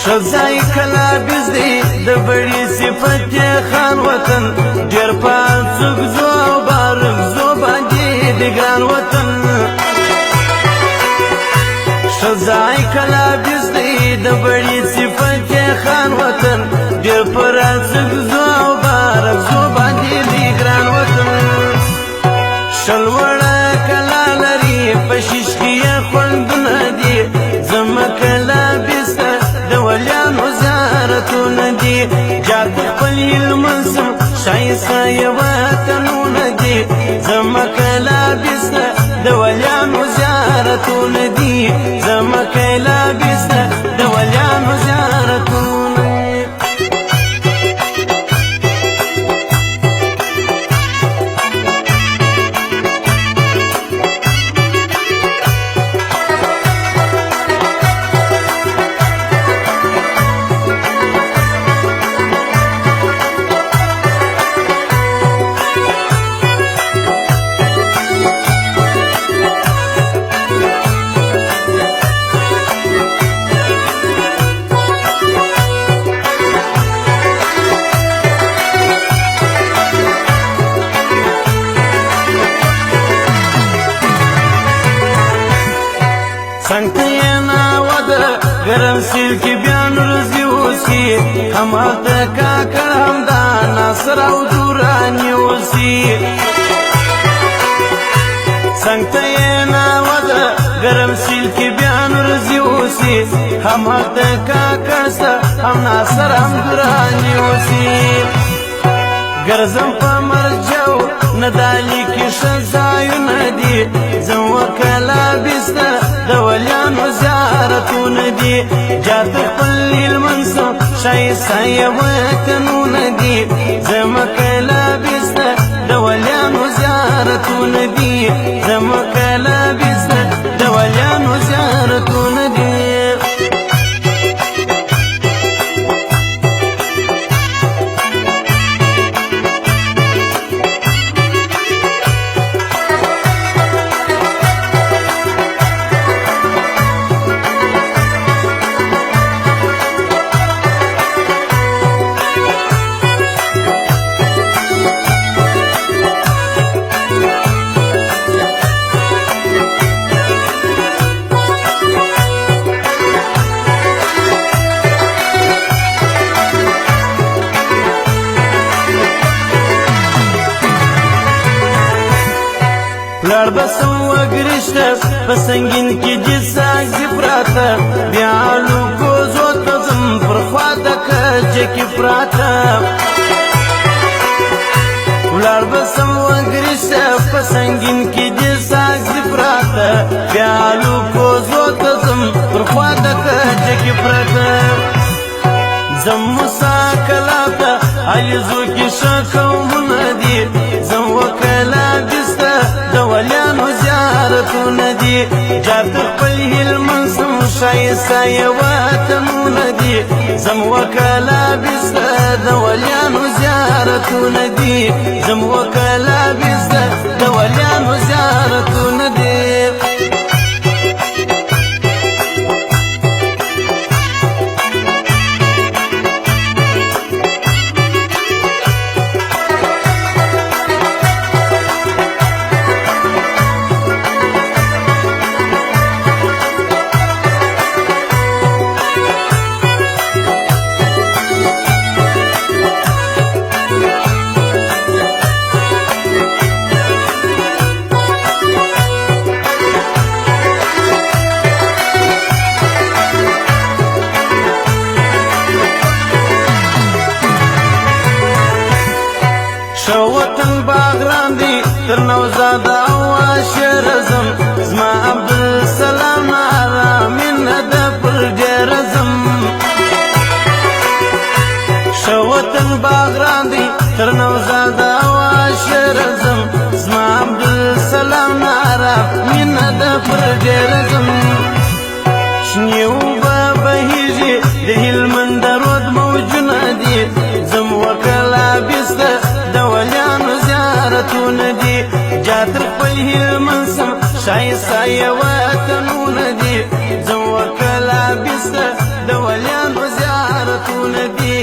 شزای کلا بزدی د بڑی صفت خان وطن ډیر پانڅوک زو بارم زو باندې د ګران وطن شزای کلا بزدی د بڑی صفت خان وطن ډیر پانڅوک زو بارم زو باندې د ګران وطن شلوړه کلا لري پشش کی خوندونه دي زما کلا بزده ولیانو زیارتون دی جات خپل المنسم شایسته وطنون دی زما کلا بسته د ولیانو زیارتون دی زما کلا بسته د ولیانو زیارتون سنگتینا ودر گرم سیل کی بیان رزی اوسی هم آتا کاکر همدا ناصر او دورانی اوسی سنگتینا ودر گرم سیل کی بیان رزی اوسی هم آتا کاکر سا هم ناصر هم دورانی اوسی گرزم پا مرجو ندالی کی شزایو ندی زم وکلا بستا دولیانو زیارتون دی جات خپل المنسم شایسته وطنون دی زم کلا بستا دولیانو زیارتون دی زم کلا بستا دولیانو زیارتون دی لړ بسم وګرشته پسنګین کې جساک زفراته بیالو کوزو تزم پر خواته کچ کې پراته لړ بسم وګرشته پسنګین کې جساک زفراته بیالو کوزو تزم پر خواته کچ کې پراته زم مساکلاته ایزو کې شکو مندي زم وکلا بسته دولیانو زیارتون دی جات خپل المنسم شایسته وطنون دی زم وکلا بسته دولیانو زیارتون دی زم وکلا بسته دولیانو زیارتون دی شوطن باغران دی تر نوزاد او عاشرزم زما عبدالسلام آرامین د پر جرزم شوطن باغران دی تر نوزاد او عاشرزم زما عبدالسلام آرامین د پر جرزم شنیو با بهیجی د هلمند رود موجونه دی زم وکلا بسته دولیانو زیارتون دی جات خپل المنسم شایسته وطنون دی زم وکلا بسته دولیانو ګلونه دي